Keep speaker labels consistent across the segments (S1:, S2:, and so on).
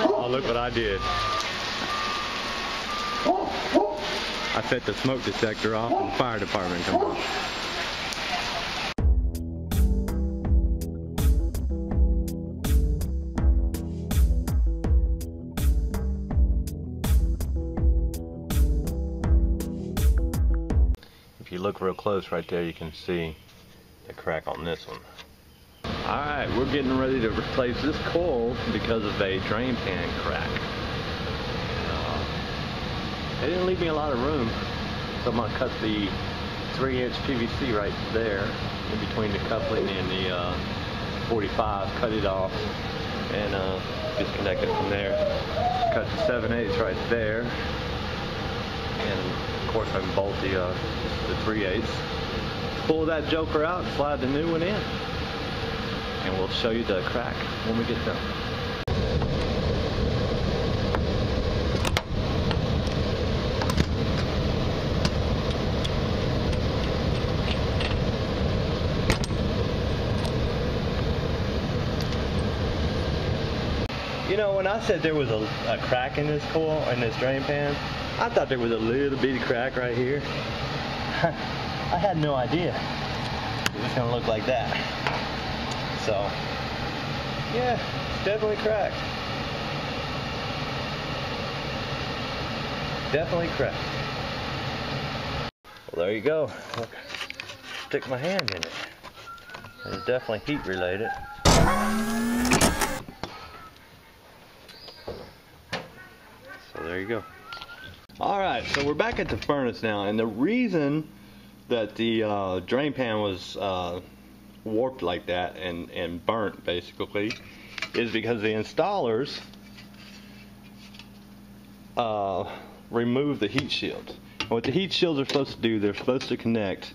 S1: Oh, look what I did. I set the smoke detector off and the fire department come on. If you look real close right there, you can see the crack on this one. Alright, we're getting ready to replace this coil because of a drain pan crack. They didn't leave me a lot of room, so I'm going to cut the 3-inch PVC right there in between the coupling and the 45, cut it off, and disconnect it from there. Cut the 7/8 right there, and of course I can bolt the 3/8. Pull that joker out and slide the new one in, and we'll show you the crack when we get done. You know, when I said there was a crack in this coil, in this drain pan, I thought there was a little bitty crack right here. I had no idea it was going to look like that. So, yeah, it's definitely cracked. Definitely cracked. Well, there you go. Look, stick my hand in it. It's definitely heat related. So there you go. Alright, so we're back at the furnace now, and the reason that the drain pan was warped like that and burnt basically is because the installers removed the heat shields. And what the heat shields are supposed to do, they're supposed to connect,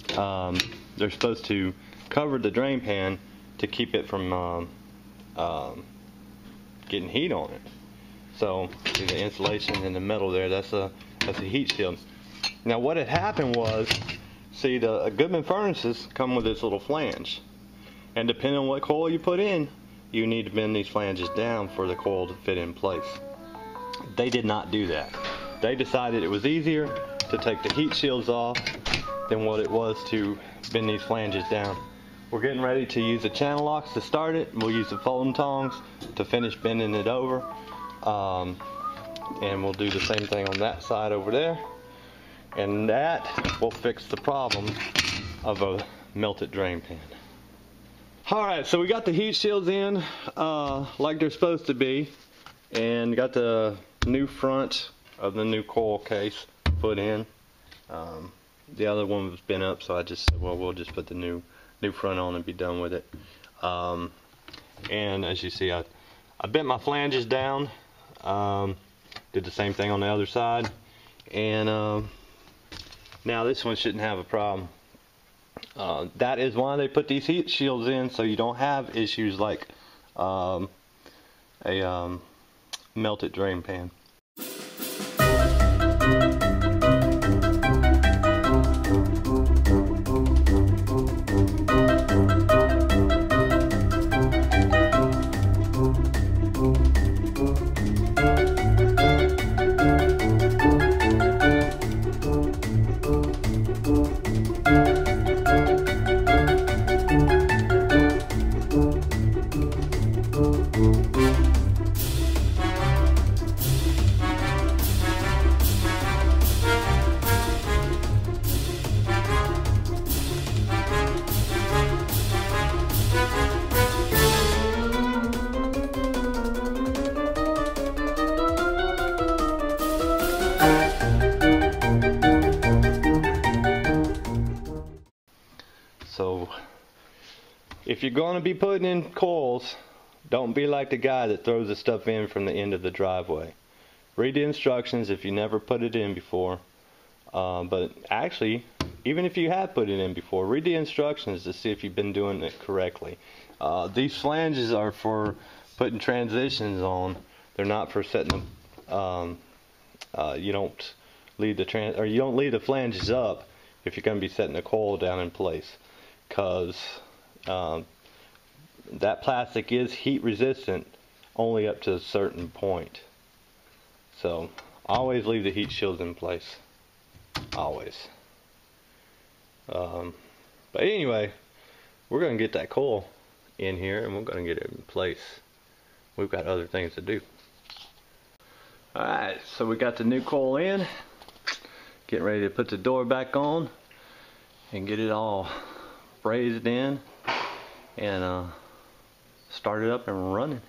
S1: they're supposed to cover the drain pan to keep it from getting heat on it. So see the insulation in the metal there, that's a heat shield. Now what had happened was, see, the Goodman furnaces come with this little flange, and depending on what coil you put in, you need to bend these flanges down for the coil to fit in place. They did not do that. They decided it was easier to take the heat shields off than what it was to bend these flanges down. We're getting ready to use the channel locks to start it. We'll use the folding tongs to finish bending it over. And we'll do the same thing on that side over there, and that will fix the problem of a melted drain pan. Alright, so we got the heat shields in like they're supposed to be, and got the new front of the new coil case put in. The other one was bent up, so I just said, well, we'll just put the new front on and be done with it. And as you see, I bent my flanges down. Did the same thing on the other side, and now this one shouldn't have a problem. That is why they put these heat shields in, so you don't have issues like a melted drain pan. So if you're going to be putting in coils, don't be like the guy that throws the stuff in from the end of the driveway. Read the instructions if you never put it in before. But actually, even if you have put it in before, read the instructions to see if you've been doing it correctly. These flanges are for putting transitions on. They're not for setting them. You don't leave the flanges up if you're going to be setting the coil down in place, because that plastic is heat resistant only up to a certain point. So always leave the heat shields in place. Always. But anyway, we're going to get that coil in here and we're going to get it in place. We've got other things to do. Alright, so we got the new coil in. Getting ready to put the door back on and get it all brazed in and start it up and running.